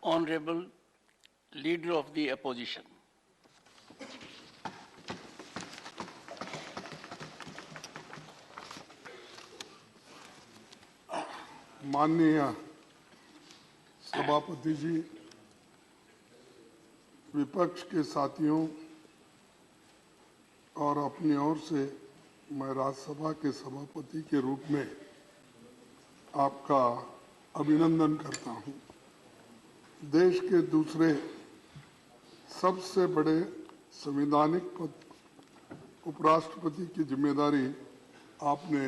Honorable Leader of the Opposition. माननीय सभापति जी, विपक्ष के साथियों और अपनी ओर से मैं राज्यसभा के सभापति के रूप में आपका अभिनंदन करता हूं। देश के दूसरे सबसे बड़े संवैधानिक पद उपराष्ट्रपति की जिम्मेदारी आपने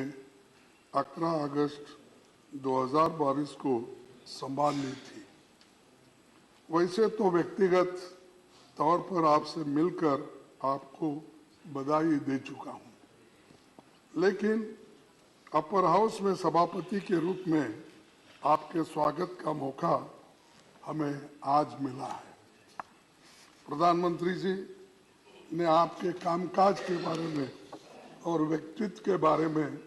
11 अगस्त 2022 को संभाल ली थी। वैसे तो व्यक्तिगत तौर पर आपसे मिलकर आपको बधाई दे चुका हूं, लेकिन अपर हाउस में सभापति के रूप में आपके स्वागत का मौका हमें आज मिला है। प्रधानमंत्री जी ने आपके कामकाज के बारे में और व्यक्तित्व के बारे में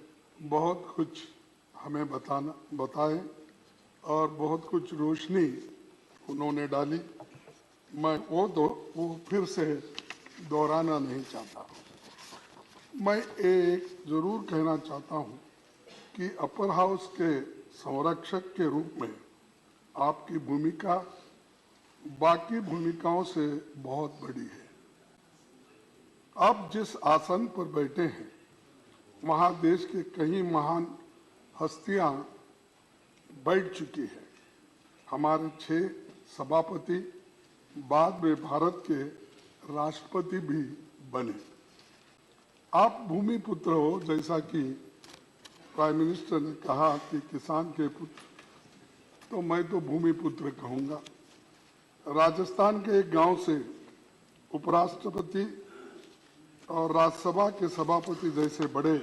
बहुत कुछ हमें बताए और बहुत कुछ रोशनी उन्होंने डाली। मैं वो फिर से दोहराना नहीं चाहता। मैं एक जरूर कहना चाहता हूं कि अपर हाउस के संरक्षक के रूप में आपकी भूमिका बाकी भूमिकाओं से बहुत बड़ी है। आप जिस आसन पर बैठे हैं वहां देश के कई महान हस्तियां बैठ चुकी हैं। हमारे 6 सभापति बाद में भारत के राष्ट्रपति भी बने। आप भूमि पुत्र हो, जैसा कि प्राइम मिनिस्टर ने कहा कि किसान के पुत्र, तो मैं तो भूमि पुत्र कहूंगा। राजस्थान के एक गांव से उपराष्ट्रपति और राज्यसभा के सभापति जैसे बड़े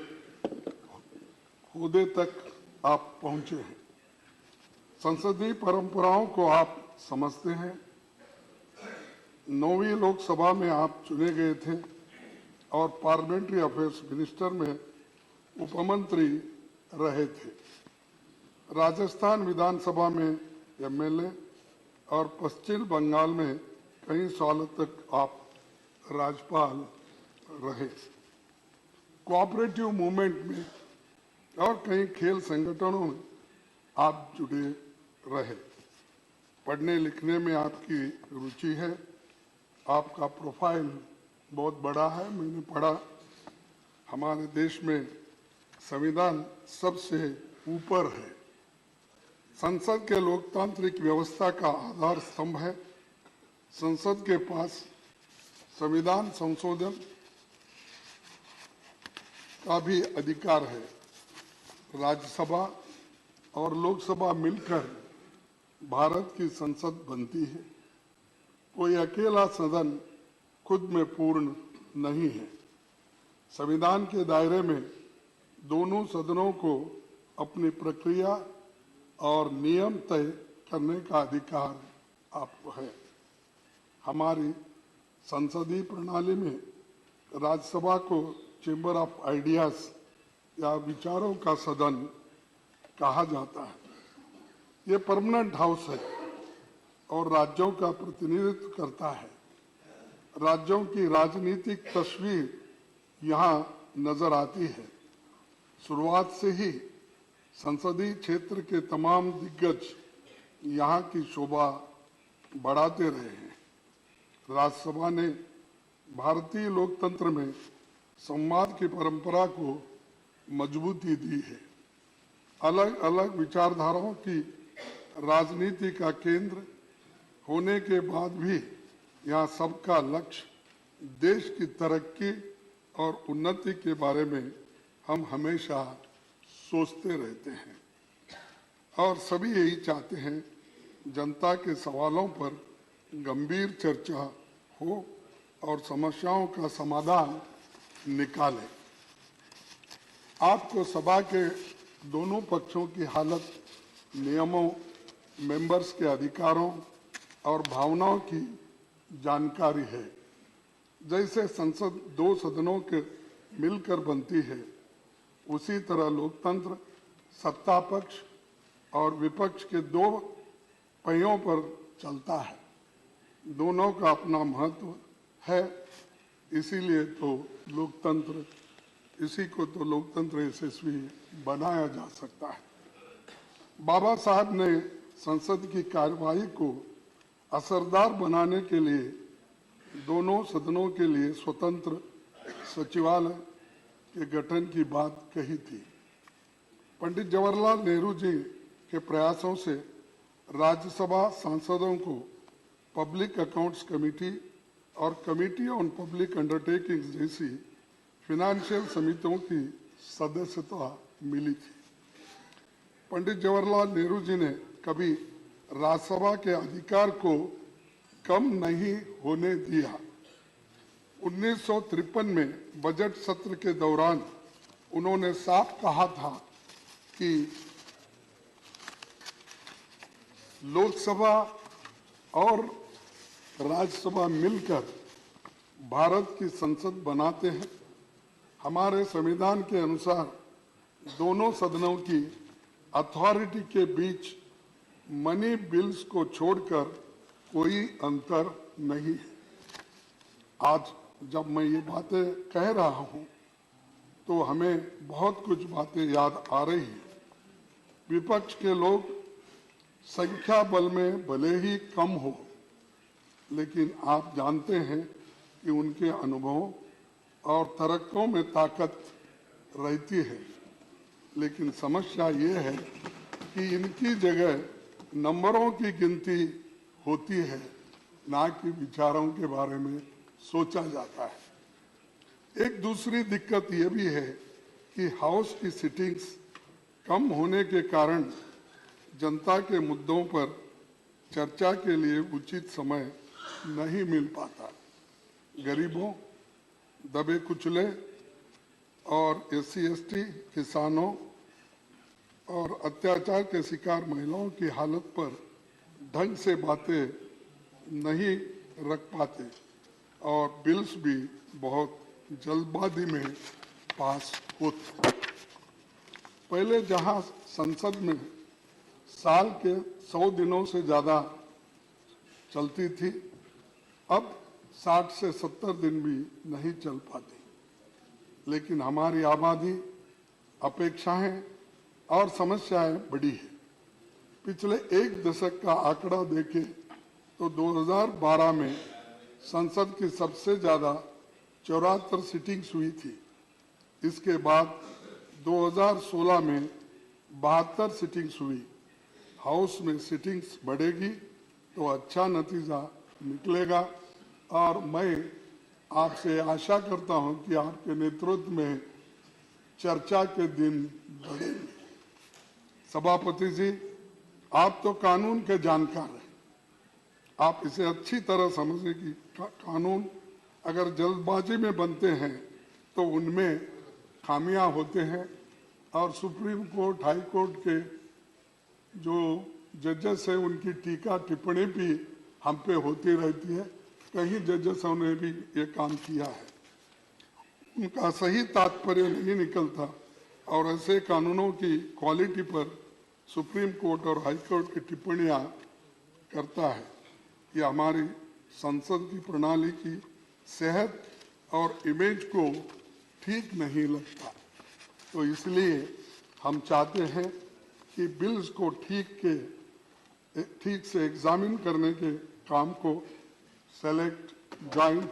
ओहदे तक आप पहुंचे हैं। संसदीय परंपराओं को आप समझते हैं। 9वीं लोकसभा में आप चुने गए थे और पार्लियामेंट्री अफेयर्स मिनिस्टर में उपमंत्री रहे थे। राजस्थान विधानसभा में एमएलए और पश्चिम बंगाल में कई सालों तक आप राज्यपाल रहे। कोऑपरेटिव मूवमेंट में और कई खेल संगठनों में आप जुड़े रहे। पढ़ने लिखने में आपकी रुचि है। आपका प्रोफाइल बहुत बड़ा है। मैंने पढ़ा, हमारे देश में संविधान सबसे ऊपर है। संसद के लोकतांत्रिक व्यवस्था का आधार स्तंभ है। संसद के पास संविधान संशोधन का भी अधिकार है। राज्यसभा और लोकसभा मिलकर भारत की संसद बनती है। कोई अकेला सदन खुद में पूर्ण नहीं है। संविधान के दायरे में दोनों सदनों को अपनी प्रक्रिया और नियम तय करने का अधिकार आपको है। हमारी संसदीय प्रणाली में राज्यसभा को चेंबर ऑफ आइडियाज या विचारों का सदन कहा जाता है। ये परमानेंट हाउस है और राज्यों का प्रतिनिधित्व करता है। राज्यों की राजनीतिक तस्वीर यहाँ नजर आती है। शुरुआत से ही संसदीय क्षेत्र के तमाम दिग्गज यहाँ की शोभा बढ़ाते रहे हैं। राज्यसभा ने भारतीय लोकतंत्र में संवाद की परंपरा को मजबूती दी है। अलग अलग विचारधाराओं की राजनीति का केंद्र होने के बाद भी यहाँ सबका लक्ष्य देश की तरक्की और उन्नति के बारे में हम हमेशा सोचते रहते हैं और सभी यही चाहते हैं जनता के सवालों पर गंभीर चर्चा हो और समस्याओं का समाधान निकालें। आपको सभा के दोनों पक्षों की हालत, नियमों, मेंबर्स के अधिकारों और भावनाओं की जानकारी है। जैसे संसद 2 सदनों के मिलकर बनती है, उसी तरह लोकतंत्र सत्ता पक्ष और विपक्ष के 2 पहियों पर चलता है। दोनों का अपना महत्व है, इसीलिए तो लोकतंत्र, इसी को तो लोकतंत्र यशस्वी बनाया जा सकता है। बाबा साहब ने संसद की कार्यवाही को असरदार बनाने के लिए दोनों सदनों के लिए स्वतंत्र सचिवालय के गठन की बात कही थी। पंडित जवाहरलाल नेहरू जी के प्रयासों से राज्यसभा सांसदों को पब्लिक अकाउंट्स कमेटी और कमेटी ऑन पब्लिक अंडरटेकिंग्स जैसी फिनेंशियल समितियों की सदस्यता मिली थी। पंडित जवाहरलाल नेहरू जी ने कभी राज्यसभा के अधिकार को कम नहीं होने दिया। 1953 में बजट सत्र के दौरान उन्होंने साफ कहा था कि लोकसभा और राज्यसभा मिलकर भारत की संसद बनाते हैं। हमारे संविधान के अनुसार दोनों सदनों की अथॉरिटी के बीच मनी बिल्स को छोड़कर कोई अंतर नहीं है। आज जब मैं ये बातें कह रहा हूं तो हमें बहुत कुछ बातें याद आ रही हैं। विपक्ष के लोग संख्या बल में भले ही कम हो, लेकिन आप जानते हैं कि उनके अनुभवों और तर्कों में ताकत रहती है। लेकिन समस्या ये है कि इनकी जगह नंबरों की गिनती होती है, ना कि विचारों के बारे में सोचा जाता है। एक दूसरी दिक्कत ये भी है कि हाउस की सिटिंग्स कम होने के कारण जनता के मुद्दों पर चर्चा के लिए उचित समय नहीं मिल पाता। गरीबों, दबे कुचले और SC/ST किसानों और अत्याचार के शिकार महिलाओं की हालत पर ढंग से बातें नहीं रख पाते और बिल्स भी बहुत जल्दबाजी में पास होते। पहले जहां संसद में साल के 100 दिनों से ज्यादा चलती थी, अब 60 से 70 दिन भी नहीं चल पाती। लेकिन हमारी आबादी, अपेक्षाएं और समस्याएं बड़ी है। पिछले एक दशक का आंकड़ा देखें तो 2012 में संसद की सबसे ज्यादा 74 सिटिंग्स हुई थी। इसके बाद 2016 में 72 सिटिंग्स हुई। हाउस में सिटिंग्स बढ़ेगी तो अच्छा नतीजा निकलेगा और मैं आपसे आशा करता हूं कि आपके नेतृत्व में चर्चा के दिन बढ़ेंगे। सभापति जी, आप तो कानून के जानकार हैं। आप इसे अच्छी तरह समझें कि कानून अगर जल्दबाजी में बनते हैं तो उनमें खामियां होते हैं और सुप्रीम कोर्ट, हाई कोर्ट के जो जजेस हैं उनकी टीका टिप्पणी भी हम पे होती रहती है। कई जजेसों ने भी ये काम किया है, उनका सही तात्पर्य नहीं निकलता और ऐसे कानूनों की क्वालिटी पर सुप्रीम कोर्ट और हाई कोर्ट की टिप्पणियां करता है। ये हमारी संसद की प्रणाली की सेहत और इमेज को ठीक नहीं लगता। तो इसलिए हम चाहते हैं कि बिल्स को ठीक से एग्जामिन करने के काम को सेलेक्ट, जॉइंट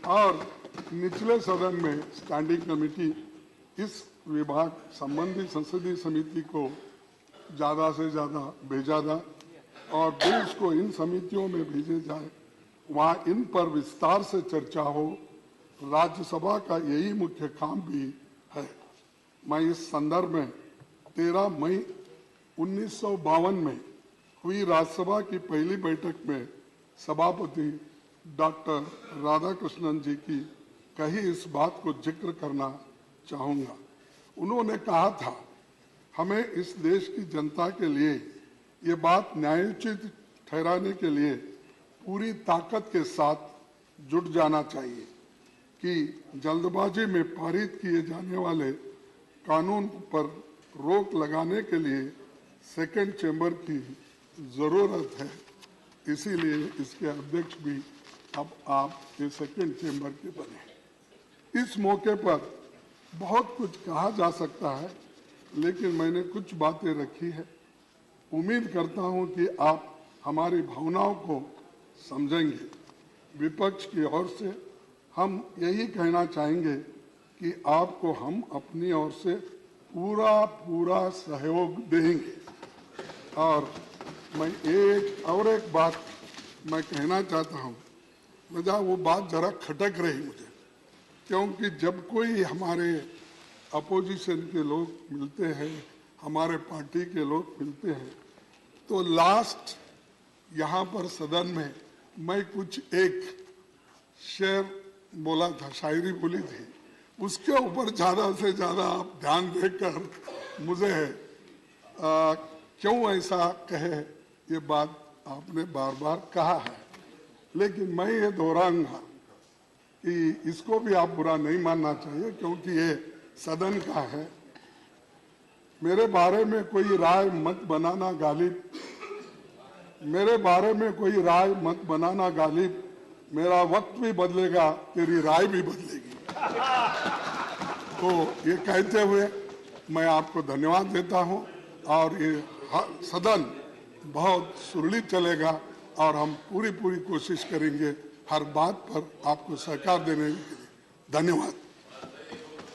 और निचले सदन में स्टैंडिंग कमेटी, इस विभाग संबंधी संसदीय समिति को ज्यादा से ज्यादा भेजा जाए और बिल्स को इन समितियों में भेजे जाए, वहां इन पर विस्तार से चर्चा हो। राज्यसभा का यही मुख्य काम भी है। मैं इस संदर्भ में 13 मई 1952 में हुई राज्यसभा की पहली बैठक में सभापति डॉक्टर राधाकृष्णन जी की कही इस बात को जिक्र करना चाहूंगा। उन्होंने कहा था, हमें इस देश की जनता के लिए ये बात न्यायोचित ठहराने के लिए पूरी ताकत के साथ जुट जाना चाहिए कि जल्दबाजी में पारित किए जाने वाले कानून पर रोक लगाने के लिए सेकंड चेंबर की जरूरत है इसीलिए इसके अध्यक्ष भी अब आप ये सेकंड चेंबर के बने। इस मौके पर बहुत कुछ कहा जा सकता है, लेकिन मैंने कुछ बातें रखी है। उम्मीद करता हूं कि आप हमारी भावनाओं को समझेंगे। विपक्ष की ओर से हम यही कहना चाहेंगे कि आपको हम अपनी ओर से पूरा सहयोग देंगे। और मैं एक बात मैं कहना चाहता हूं, मुझे वो बात जरा खटक रही मुझे, क्योंकि जब कोई हमारे अपोजिशन के लोग मिलते हैं, हमारे पार्टी के लोग मिलते हैं, तो लास्ट यहाँ पर सदन में मैं कुछ एक शेर बोला था, शायरी बोली थी, उसके ऊपर ज़्यादा से ज़्यादा आप ध्यान देकर मुझे क्यों ऐसा कहे ये बात आपने बार बार कहा है, लेकिन मैं ये दोहराऊंगा कि इसको भी आप बुरा नहीं मानना चाहिए, क्योंकि ये सदन का है। मेरे बारे में कोई राय मत बनाना गालिब, मेरे बारे में कोई राय मत बनाना गालिब, मेरा वक्त भी बदलेगा, तेरी राय भी बदलेगी। तो ये कहते हुए मैं आपको धन्यवाद देता हूं, और ये सदन बहुत सुरक्षित चलेगा और हम पूरी कोशिश करेंगे हर बात पर आपको सहकार देने के लिए। धन्यवाद।